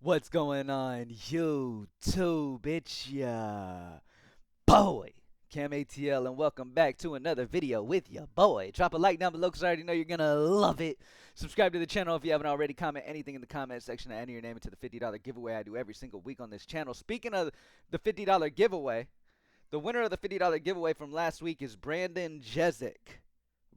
What's going on, YouTube? It's ya boy, Cam ATL, and welcome back to another video with ya boy. Drop a like down below because I already know you're gonna love it. Subscribe to the channel if you haven't already. Comment anything in the comment section and enter your name into the $50 giveaway I do every single week on this channel. Speaking of the $50 giveaway, the winner of the $50 giveaway from last week is Brandon Jezik.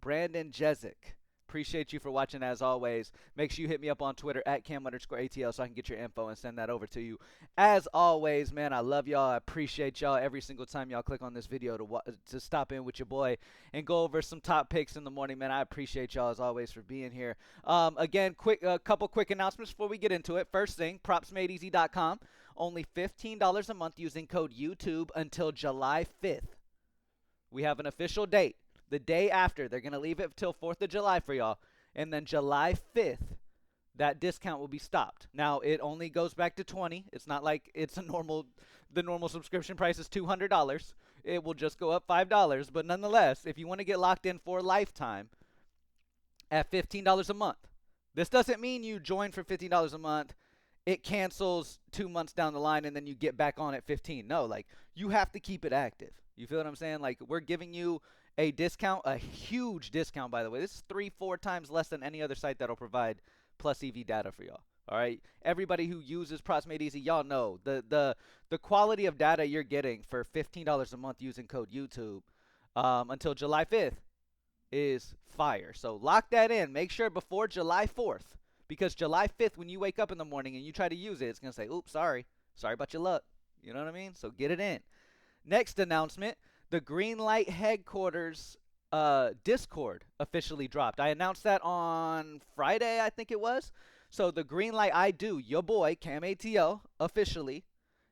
Brandon Jezik. Appreciate you for watching as always. Make sure you hit me up on Twitter at Cam_ATL so I can get your info and send that over to you. As always, man, I love y'all. I appreciate y'all every single time y'all click on this video to stop in with your boy and go over some top picks in the morning, man. I appreciate y'all as always for being here. Again, couple quick announcements before we get into it. First thing, propsmadeeasy.com. Only $15 a month using code YouTube until July 5th. We have an official date. The day after, they're going to leave it till 4th of July for y'all. And then July 5th, that discount will be stopped. Now, it only goes back to 20. It's not like it's the normal subscription price is $200. It will just go up $5. But nonetheless, if you want to get locked in for a lifetime at $15 a month, this doesn't mean you join for $15 a month. It cancels 2 months down the line and then you get back on at 15. No, like you have to keep it active. You feel what I'm saying? Like we're giving you a discount, a huge discount, by the way. This is 3-4 times less than any other site that'll provide plus EV data for y'all. All right, everybody who uses Props Made Easy, y'all know the quality of data you're getting for $15 a month using code YouTube until July 5th is fire. So lock that in. Make sure before July 4th, because July 5th, when you wake up in the morning and you try to use it, it's gonna say, "Oops, sorry about your luck." You know what I mean? So get it in. Next announcement. The Greenlight headquarters Discord officially dropped. I announced that on Friday, I think it was. So the Greenlight I do, your boy, Cam ATL, officially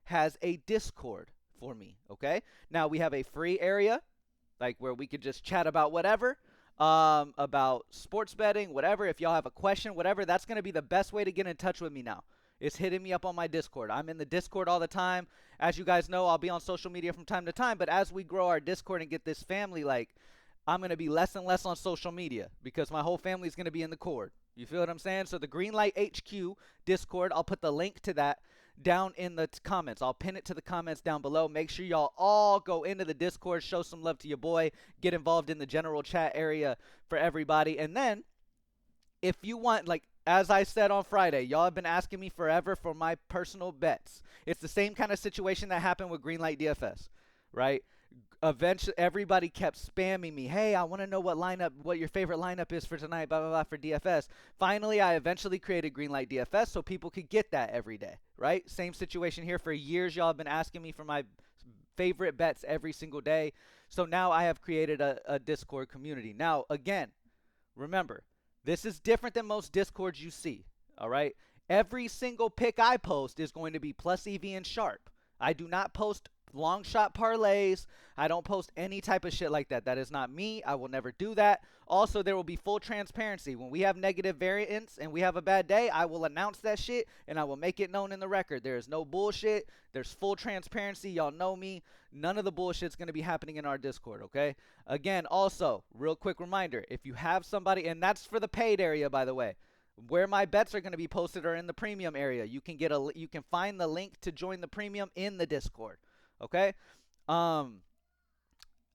has a Discord for me, okay? Now we have a free area, like where we could just chat about whatever, about sports betting, whatever. If y'all have a question, whatever, that's going to be the best way to get in touch with me now. Is hitting me up on my Discord. I'm in the Discord all the time. As you guys know, I'll be on social media from time to time, but as we grow our Discord and get this family, like, I'm going to be less and less on social media because my whole family is going to be in the Cord. You feel what I'm saying? So the Greenlight HQ Discord, I'll put the link to that down in the comments. I'll pin it to the comments down below. Make sure y'all all go into the Discord, show some love to your boy, get involved in the general chat area for everybody. And then if you want, like, as I said on Friday, y'all have been asking me forever for my personal bets. It's the same kind of situation that happened with Greenlight DFS, right? Eventually, everybody kept spamming me. Hey, I want to know what your favorite lineup is for tonight, blah, blah, blah, for DFS. Finally, I eventually created Greenlight DFS so people could get that every day, right? Same situation here. For years, y'all have been asking me for my favorite bets every single day. So now I have created a Discord community. Now, again, remember, this is different than most Discords you see, all right? Every single pick I post is going to be plus EV and sharp. I do not post long shot parlays. I don't post any type of shit like that. That is not me. I will never do that. Also, there will be full transparency. When we have negative variance and we have a bad day, I will announce that shit and I will make it known in the record. There is no bullshit. There's full transparency. Y'all know me. None of the bullshit's going to be happening in our Discord, okay? Again, also, real quick reminder, if you have somebody, and that's for the paid area, by the way, where my bets are going to be posted are in the premium area. You can find the link to join the premium in the Discord, okay?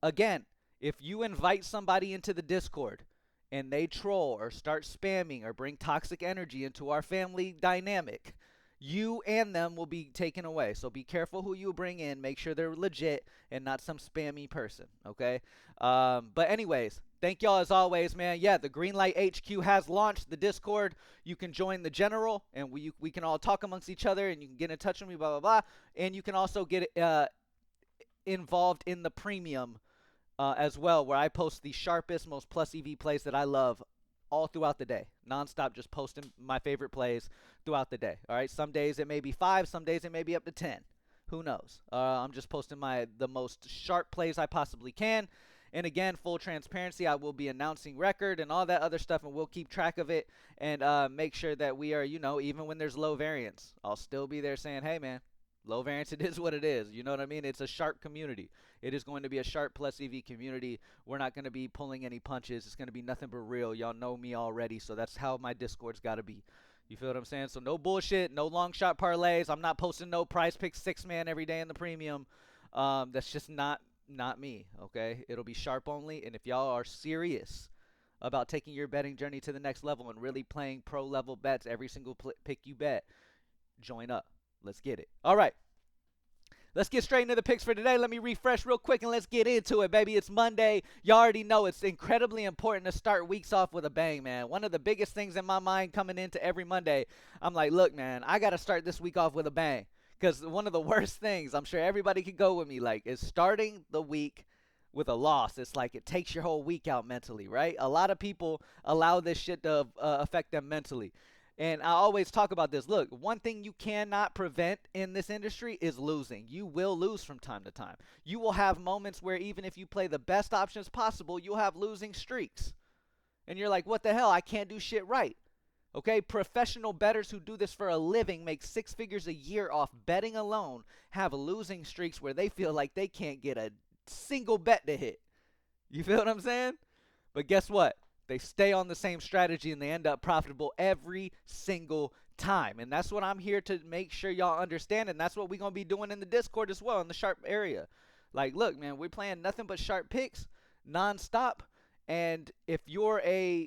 Again, if you invite somebody into the Discord and they troll or start spamming or bring toxic energy into our family dynamic, you and them will be taken away. So be careful who you bring in. Make sure they're legit and not some spammy person, okay? But anyways, thank y'all as always, man. Yeah, the Greenlight HQ has launched the Discord. You can join the general, and we can all talk amongst each other, and you can get in touch with me, blah, blah, blah. And you can also get involved in the premium as well, where I post the sharpest, most plus EV plays that I love all throughout the day, nonstop, just posting my favorite plays throughout the day. All right, some days it may be 5, some days it may be up to 10. Who knows? I'm just posting the most sharp plays I possibly can. And again, full transparency, I will be announcing record and all that other stuff, and we'll keep track of it and make sure that we are, even when there's low variance, I'll still be there saying, hey, man, low variance, it is what it is. You know what I mean? It's a sharp community. It is going to be a sharp plus EV community. We're not going to be pulling any punches. It's going to be nothing but real. Y'all know me already, so that's how my Discord's got to be. You feel what I'm saying? So no bullshit, no long shot parlays. I'm not posting no Prizepicks 6-man every day in the premium. That's just not me, okay? It'll be sharp only, and if y'all are serious about taking your betting journey to the next level and really playing pro level bets every single pick you bet, join up. Let's get it. All right. Let's get straight into the picks for today. Let me refresh real quick and let's get into it, baby. It's Monday. You already know it's incredibly important to start weeks off with a bang, man. One of the biggest things in my mind coming into every Monday, I'm like, look, man, I got to start this week off with a bang. Because one of the worst things, I'm sure everybody could go with me, like, is starting the week with a loss. It's like it takes your whole week out mentally, right? A lot of people allow this shit to affect them mentally. And I always talk about this. Look, one thing you cannot prevent in this industry is losing. You will lose from time to time. You will have moments where even if you play the best options possible, you'll have losing streaks. And you're like, what the hell? I can't do shit right. Okay, professional bettors who do this for a living, make 6 figures a year off betting alone, have losing streaks where they feel like they can't get a single bet to hit. You feel what I'm saying? But guess what? They stay on the same strategy and they end up profitable every single time. And that's what I'm here to make sure y'all understand. And that's what we're going to be doing in the Discord as well, in the sharp area. Like, look, man, we're playing nothing but sharp picks nonstop. And if you're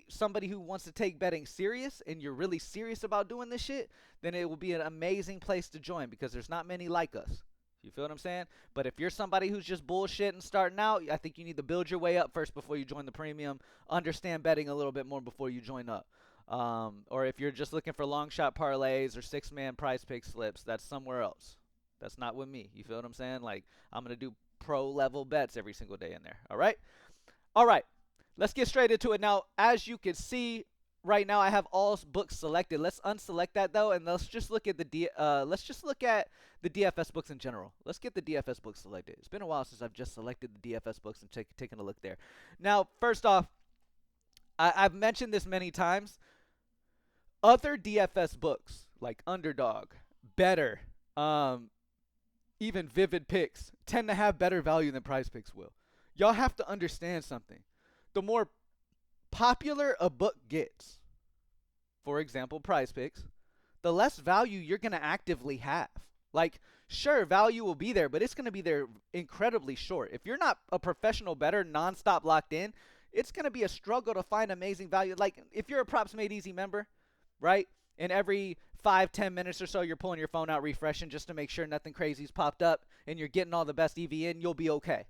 somebody who wants to take betting serious and you're really serious about doing this shit, then it will be an amazing place to join because there's not many like us. You feel what I'm saying? But if you're somebody who's just bullshit and starting out, I think you need to build your way up first before you join the premium. Understand betting a little bit more before you join up. Or if you're just looking for long shot parlays or 6-man Prizepick slips, that's somewhere else. That's not with me. You feel what I'm saying? Like, I'm going to do pro level bets every single day in there. All right? All right. Let's get straight into it. Now, as you can see, right now I have all books selected. Let's unselect that though, and let's just look at the DFS books in general. Let's get the DFS books selected. It's been a while since I've just selected the DFS books and taken a look there. Now, first off, I've mentioned this many times. Other DFS books like Underdog, Betr, even Vivid Picks tend to have better value than Prizepicks will. Y'all have to understand something. The more popular a book gets, for example, Prizepicks, the less value you're going to actively have. Like, sure, value will be there, but it's going to be there incredibly short. If you're not a professional bettor, nonstop locked in, it's going to be a struggle to find amazing value. Like, if you're a Props Made Easy member, right, and every 5-10 minutes or so you're pulling your phone out, refreshing just to make sure nothing crazy's popped up, and you're getting all the best EV in, you'll be okay.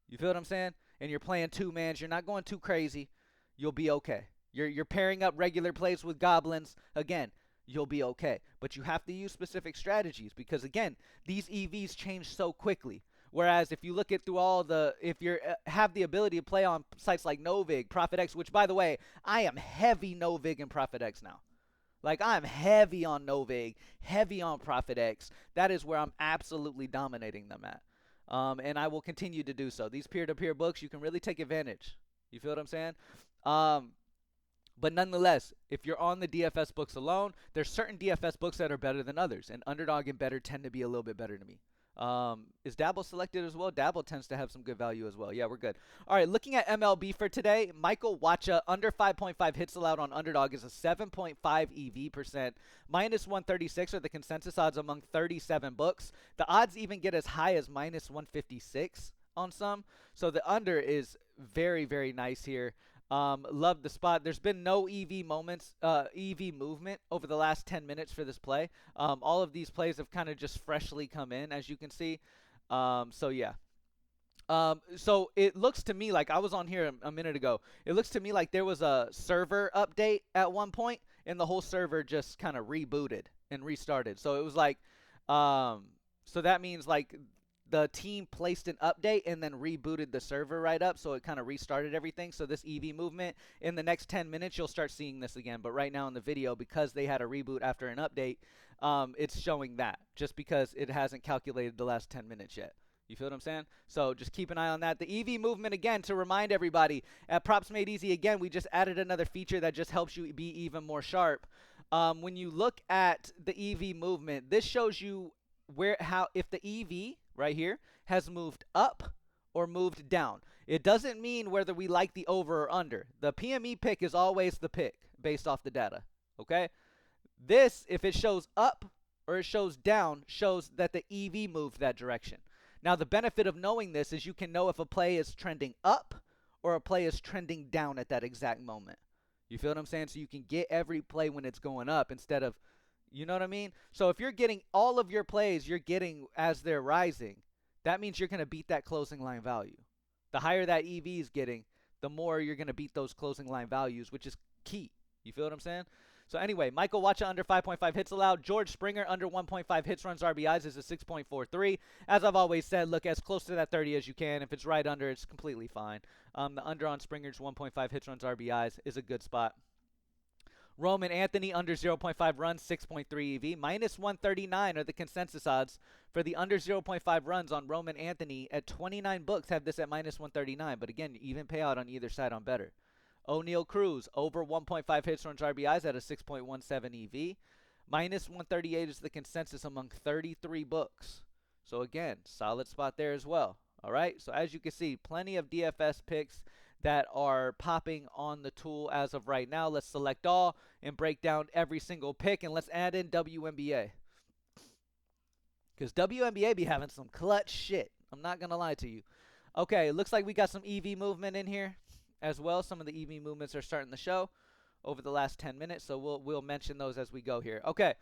You feel what I'm saying? And you're playing 2-mans, you're not going too crazy, you'll be okay. You're pairing up regular plays with goblins, again, you'll be okay. But you have to use specific strategies because, again, these EVs change so quickly. Whereas if you look at through all if you have the ability to play on sites like Novig, ProfitX, which, by the way, I am heavy Novig and ProfitX now. Like, I'm heavy on Novig, heavy on ProfitX. That is where I'm absolutely dominating them at. And I will continue to do so. These peer-to-peer books, you can really take advantage. You feel what I'm saying? But nonetheless, if you're on the DFS books alone, there's certain DFS books that are better than others. And Underdog and Betr tend to be a little bit better to me. Is Dabble selected as well? Dabble tends to have some good value as well. Yeah, we're good. All right, looking at MLB for today, Michael Wacha, under 5.5 hits allowed on Underdog is a 7.5 EV percent. Minus 136 are the consensus odds among 37 books. The odds even get as high as minus 156 on some. So the under is very, very nice here. Love the spot. There's been no EV movement over the last 10 minutes for this play. All of these plays have kind of just freshly come in, as you can see. So yeah. So it looks to me like I was on here a minute ago. It looks to me like there was a server update at one point, and the whole server just kind of rebooted and restarted. So it was like, so that means like the team placed an update and then rebooted the server right up, so it kind of restarted everything. So this EV movement, in the next 10 minutes, you'll start seeing this again. But right now in the video, because they had a reboot after an update, it's showing that, just because it hasn't calculated the last 10 minutes yet. You feel what I'm saying? So just keep an eye on that. The EV movement, again, to remind everybody, at Props Made Easy, again, we just added another feature that just helps you be even more sharp. When you look at the EV movement, this shows you if the EV right here has moved up or moved down. It doesn't mean whether we like the over or under. The PME pick is always the pick based off the data, okay? This, if it shows up or it shows down, shows that the EV moved that direction. Now, the benefit of knowing this is you can know if a play is trending up or a play is trending down at that exact moment. You feel what I'm saying? So you can get every play when it's going up instead of, you know what I mean? So if you're getting all of your plays, you're getting as they're rising, that means you're going to beat that closing line value. The higher that EV is getting, the more you're going to beat those closing line values, which is key. You feel what I'm saying? So anyway, Michael Wacha under 5.5 hits allowed. George Springer under 1.5 hits, runs, RBIs is a 6.43. As I've always said, look as close to that 30 as you can. If it's right under, it's completely fine. The under on Springer's 1.5 hits, runs, RBIs is a good spot. Roman Anthony under 0.5 runs, 6.3 EV. Minus 139 are the consensus odds for the under 0.5 runs on Roman Anthony. At 29 books have this at minus 139. But again, even payout on either side on Betr. O'Neal Cruz over 1.5 hits, runs, RBIs at a 6.17 EV. Minus 138 is the consensus among 33 books. So again, solid spot there as well. All right, so as you can see, plenty of DFS picks that are popping on the tool as of right now. Let's select all and break down every single pick, and let's add in WNBA. Because WNBA be having some clutch shit. I'm not going to lie to you. Okay, looks like we got some EV movement in here as well. Some of the EV movements are starting to show over the last 10 minutes, so we'll mention those as we go here. Okay,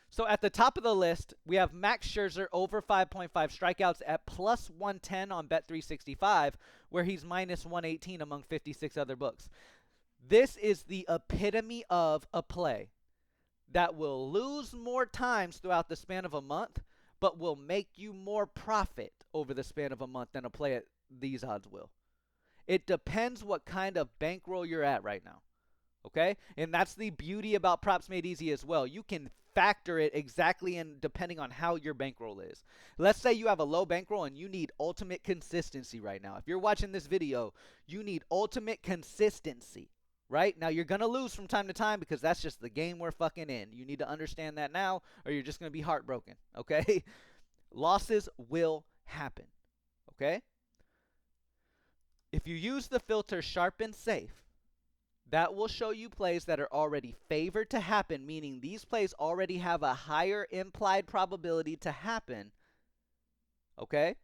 so at the top of the list, we have Max Scherzer over 5.5 strikeouts at plus 110 on Bet365, where he's minus 118 among 56 other books. This is the epitome of a play that will lose more times throughout the span of a month, but will make you more profit over the span of a month than a play at these odds will. It depends what kind of bankroll you're at right now. Okay? And that's the beauty about Props Made Easy as well. You can factor it exactly in depending on how your bankroll is. Let's say you have a low bankroll and you need ultimate consistency right now. If you're watching this video, you need ultimate consistency. Right? Now, you're going to lose from time to time because that's just the game we're fucking in. You need to understand that now or you're just going to be heartbroken. Okay? Losses will happen. Okay? If you use the filter sharp and safe, that will show you plays that are already favored to happen, meaning these plays already have a higher implied probability to happen, okay?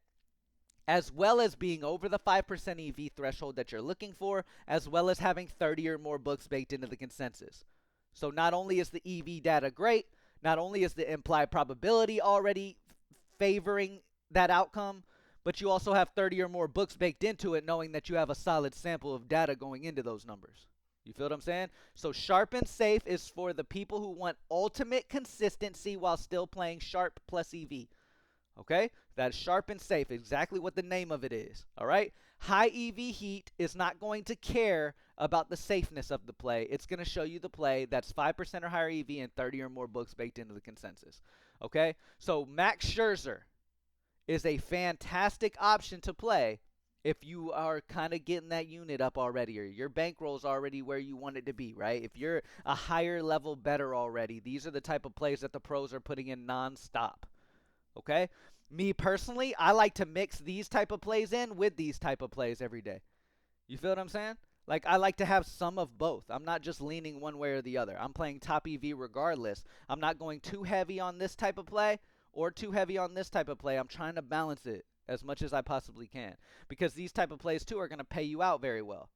As well as being over the 5% EV threshold that you're looking for, as well as having 30 or more books baked into the consensus. So not only is the EV data great, not only is the implied probability already favoring that outcome, but you also have 30 or more books baked into it, knowing that you have a solid sample of data going into those numbers. You feel what I'm saying? So sharp and safe is for the people who want ultimate consistency while still playing sharp plus EV. Okay? That's sharp and safe, exactly what the name of it is. All right? High EV heat is not going to care about the safeness of the play. It's going to show you the play that's 5% or higher EV and 30 or more books baked into the consensus. Okay? So Max Scherzer is a fantastic option to play if you are kind of getting that unit up already or your bankroll is already where you want it to be, right? If you're a higher level bettor already, these are the type of plays that the pros are putting in nonstop, okay? Me personally, I like to mix these type of plays in with these type of plays every day. You feel what I'm saying? Like, I like to have some of both. I'm not just leaning one way or the other. I'm playing top EV regardless. I'm not going too heavy on this type of play or too heavy on this type of play. I'm trying to balance it as much as I possibly can, because these type of plays too are going to pay you out very well,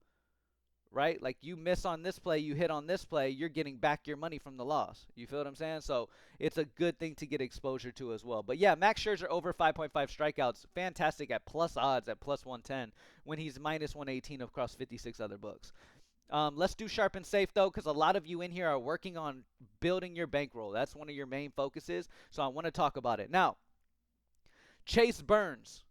right? Like, you miss on this play, you hit on this play, you're getting back your money from the loss. You feel what I'm saying? So it's a good thing to get exposure to as well. But yeah, Max Scherzer over 5.5 strikeouts, fantastic at plus odds at plus 110 when he's minus 118 across 56 other books. Let's do sharp and safe though, because a lot of you in here are working on building your bankroll. That's one of your main focuses, so I want to talk about it. Now, Chase Burns.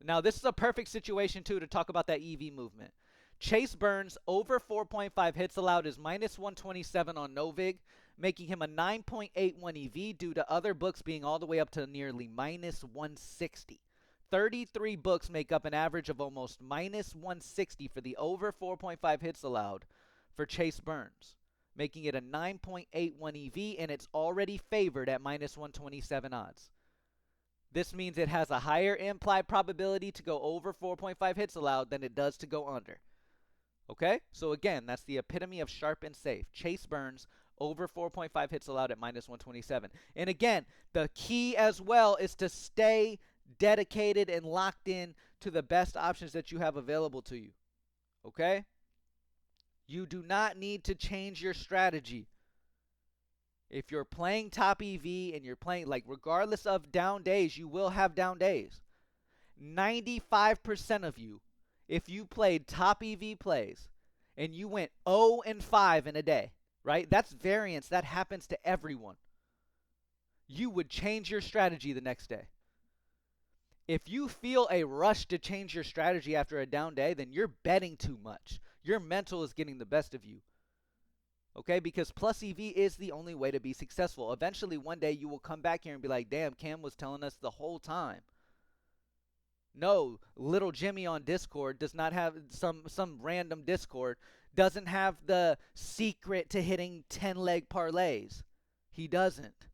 Now, this is a perfect situation, too, to talk about that EV movement. Chase Burns, over 4.5 hits allowed, is minus 127 on Novig, making him a 9.81 EV due to other books being all the way up to nearly minus 160. 33 books make up an average of almost minus 160 for the over 4.5 hits allowed for Chase Burns, making it a 9.81 EV, and it's already favored at minus 127 odds. This means it has a higher implied probability to go over 4.5 hits allowed than it does to go under. Okay? So again, that's the epitome of sharp and safe. Chase Burns Over 4.5 hits allowed at minus 127. And again, the key as well is to stay dedicated and locked in to the best options that you have available to you. Okay? You do not need to change your strategy. If you're playing top EV and you're playing, like, regardless of down days, you will have down days. 95% of you, if you played top EV plays and you went 0 and 5 in a day, right? That's variance. That happens to everyone. You would change your strategy the next day. If you feel a rush to change your strategy after a down day, then you're betting too much. Your mental is getting the best of you. Okay, because plus EV is the only way to be successful. Eventually, one day you will come back here and be like, damn, Cam was telling us the whole time. No, little Jimmy on Discord does not have some random Discord, doesn't have the secret to hitting 10-leg parlays. He doesn't.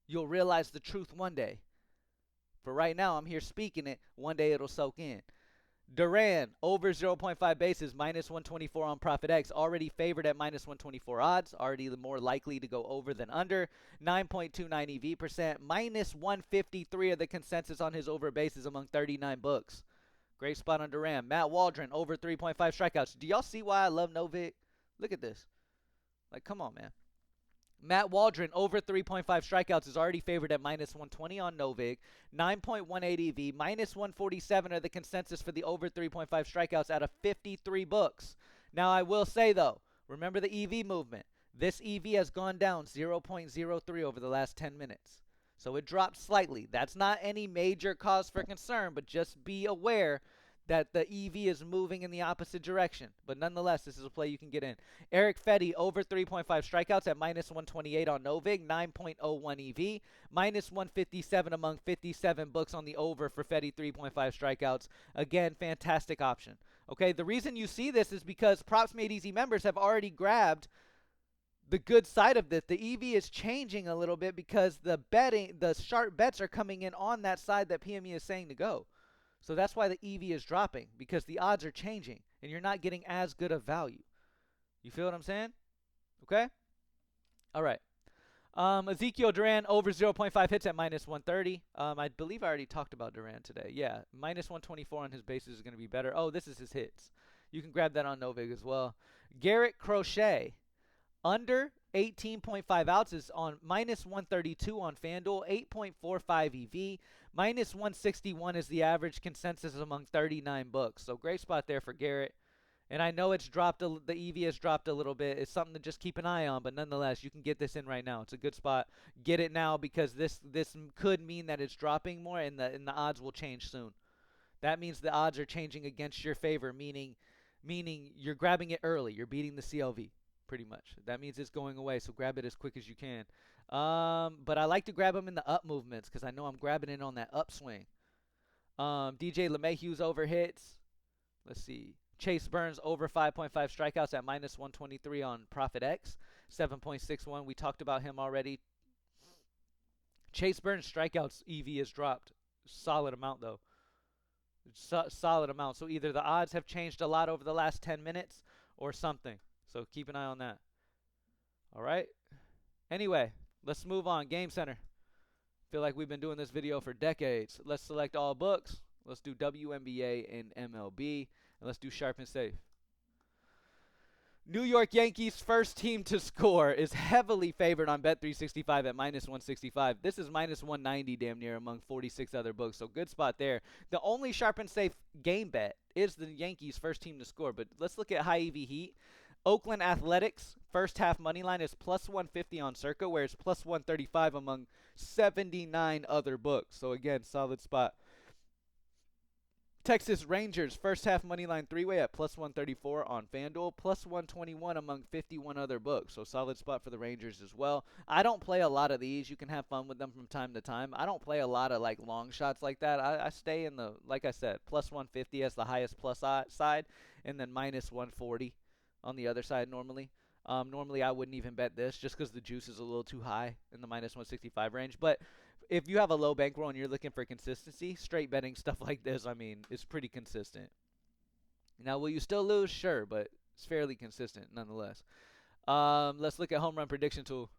You'll realize the truth one day. For right now, I'm here speaking it. One day it'll soak in. Duran, over 0.5 bases, minus 124 on ProfitX. Already favored at minus 124 odds. Already more likely to go over than under. 9.29 EV percent. Minus 153 of the consensus on his over bases among 39 books. Great spot on Duran. Matt Waldron, over 3.5 strikeouts. Do y'all see why I love Novik? Look at this. Like, come on, man. Matt Waldron, over 3.5 strikeouts, is already favored at minus 120 on Novik. 9.18 EV, minus 147 are the consensus for the over 3.5 strikeouts out of 53 books. Now, I will say, though, remember the EV movement. This EV has gone down 0.03 over the last 10 minutes. So it dropped slightly. That's not any major cause for concern, but just be aware that the EV is moving in the opposite direction. But nonetheless, this is a play you can get in. Eric Fetty, over 3.5 strikeouts at minus 128 on Novik, 9.01 EV, minus 157 among 57 books on the over for Fetty, 3.5 strikeouts. Again, fantastic option. Okay, the reason you see this is because Props Made Easy members have already grabbed the good side of this. The EV is changing a little bit because the sharp bets are coming in on that side that PME is saying to go. So that's why the EV is dropping, because the odds are changing and you're not getting as good of value. You feel what I'm saying? Okay? All right. Ezekiel Duran, over 0.5 hits at minus 130. I believe I already talked about Duran today. Yeah, minus 124 on his bases is going to be better. Oh, this is his hits. You can grab that on Novik as well. Garrett Crochet, under 18.5 ounces on minus 132 on FanDuel, 8.45 EV. Minus 161 is the average consensus among 39 books. So great spot there for Garrett. And I know it's dropped, the EV has dropped a little bit. It's something to just keep an eye on, but nonetheless, you can get this in right now. It's a good spot. Get it now, because this could mean that it's dropping more, and the odds will change soon. That means the odds are changing against your favor, meaning you're grabbing it early. You're beating the CLV. Pretty much. That means it's going away, so grab it as quick as you can. But I like to grab them in the up movements because I know I'm grabbing it on that upswing. DJ LeMahieu's over hits. Let's see. Chase Burns, over 5.5 strikeouts at minus 123 on ProfitX. 7.61. We talked about him already. Chase Burns' strikeouts EV has dropped. Solid amount, though. Solid amount. So either the odds have changed a lot over the last 10 minutes or something. So keep an eye on that. All right. Anyway, let's move on. Game Center. Feel like we've been doing this video for decades. Let's select all books. Let's do WNBA and MLB. And let's do sharp and safe. New York Yankees first team to score is heavily favored on Bet365 at minus 165. This is minus 190 damn near among 46 other books. So good spot there. The only sharp and safe game bet is the Yankees first team to score. But let's look at high EV heat. Oakland Athletics, first half money line is plus 150 on Circa, where it's plus 135 among 79 other books. So again, solid spot. Texas Rangers, first half money line three-way at plus 134 on FanDuel, plus 121 among 51 other books. So solid spot for the Rangers as well. I don't play a lot of these. You can have fun with them from time to time. I don't play a lot of like long shots like that. I stay in the, like I said, plus 150 as the highest plus side, and then minus 140 on the other side normally. Normally I wouldn't even bet this just because the juice is a little too high in the minus 165 range. But if you have a low bankroll and you're looking for consistency, straight betting stuff like this, I mean, it's pretty consistent. Now, will you still lose? Sure, but it's fairly consistent nonetheless. Let's look at home run prediction tool.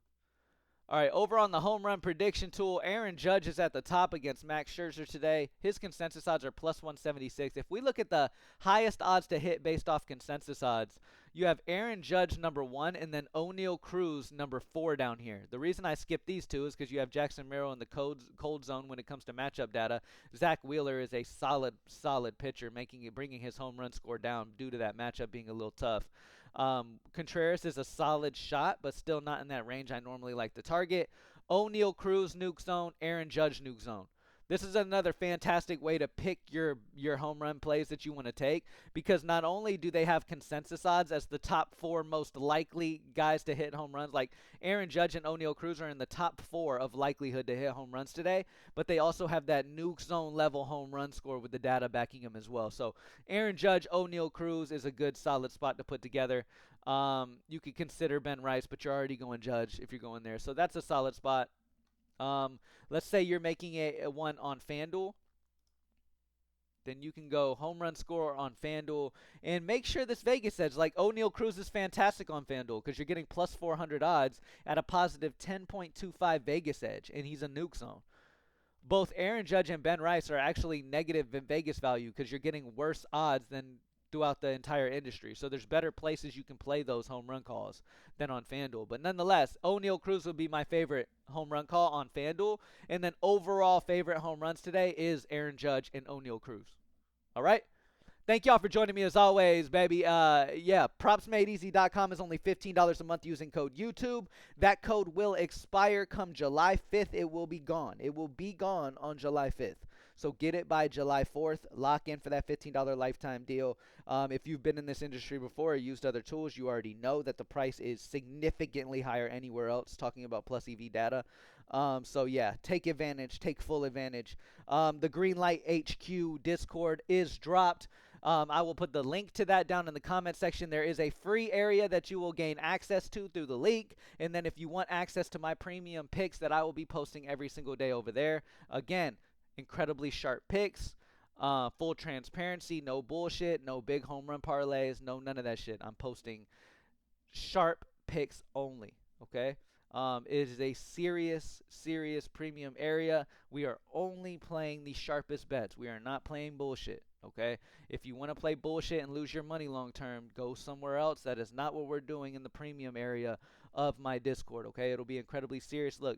All right, over on the home run prediction tool, Aaron Judge is at the top against Max Scherzer today. His consensus odds are plus 176. If we look at the highest odds to hit based off consensus odds, you have Aaron Judge number 1 and then O'Neal Cruz number 4 down here. The reason I skipped these two is because you have Jackson Merrill in the cold zone when it comes to matchup data. Zach Wheeler is a solid pitcher, bringing his home run score down due to that matchup being a little tough. Contreras is a solid shot, but still not in that range I normally like to target. O'Neal Cruz nuke zone, Aaron Judge nuke zone. This is another fantastic way to pick your home run plays that you want to take, because not only do they have consensus odds as the top 4 most likely guys to hit home runs, like Aaron Judge and O'Neal Cruz are in the top 4 of likelihood to hit home runs today, but they also have that nuke zone level home run score with the data backing them as well. So Aaron Judge, O'Neal Cruz is a good solid spot to put together. You could consider Ben Rice, but you're already going Judge if you're going there. So that's a solid spot. Let's say you're making a one on FanDuel. Then you can go home run score on FanDuel and make sure this Vegas edge, like O'Neal Cruz is fantastic on FanDuel because you're getting plus 400 odds at a positive 10.25 Vegas edge, and he's a nuke zone. Both Aaron Judge and Ben Rice are actually negative in Vegas value because you're getting worse odds than throughout the entire industry. So there's better places you can play those home run calls than on FanDuel. But nonetheless, O'Neal Cruz would be my favorite home run call on FanDuel. And then overall favorite home runs today is Aaron Judge and O'Neal Cruz. All right? Thank y'all for joining me as always, baby. Yeah, propsmadeeasy.com is only $15 a month using code YouTube. That code will expire come July 5th. It will be gone. It will be gone on July 5th. So get it by July 4th. Lock in for that $15 lifetime deal. If you've been in this industry before or used other tools, you already know that the price is significantly higher anywhere else, talking about plus EV data. So yeah, take advantage, take full advantage. The Greenlight HQ Discord is dropped. I will put the link to that down in the comment section. There is a free area that you will gain access to through the link. And then if you want access to my premium picks that I will be posting every single day over there, again, incredibly sharp picks, full transparency, no bullshit, no big home run parlays, no none of that shit. I'm posting sharp picks only, okay? It is a serious premium area. We are only playing the sharpest bets. We are not playing bullshit, okay? If you want to play bullshit and lose your money long term, go somewhere else. That is not what we're doing in the premium area of my Discord, okay? It'll be incredibly serious. Look,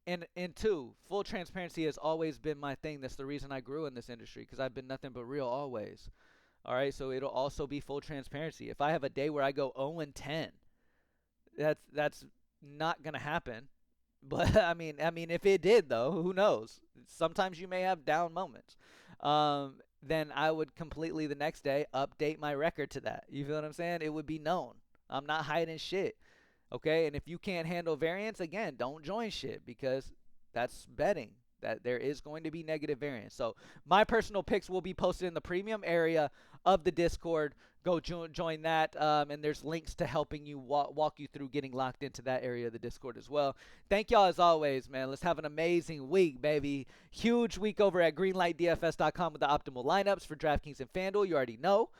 and two, full transparency has always been my thing. That's the reason I grew in this industry, because I've been nothing but real always. All right, so it'll also be full transparency. If I have a day where I go 0-10, that's not gonna happen. But I mean, if it did though, who knows? Sometimes you may have down moments. Then I would completely the next day update my record to that. You feel what I'm saying? It would be known. I'm not hiding shit. Okay, and if you can't handle variance, again, don't join shit, because that's betting. That there is going to be negative variance. So my personal picks will be posted in the premium area of the Discord. Go join that, and there's links to helping you walk you through getting locked into that area of the Discord as well. Thank y'all as always, man. Let's have an amazing week, baby. Huge week over at greenlightdfs.com with the optimal lineups for DraftKings and FanDuel. You already know.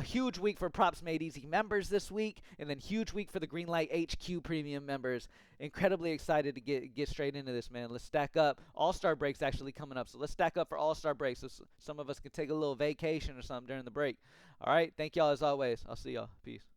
Huge week for Props Made Easy members this week, and then huge week for the Greenlight HQ premium members. Incredibly excited to get straight into this, man. Let's stack up. All-Star break's actually coming up, so let's stack up for All-Star break so some of us can take a little vacation or something during the break. All right, thank y'all as always. I'll see y'all. Peace.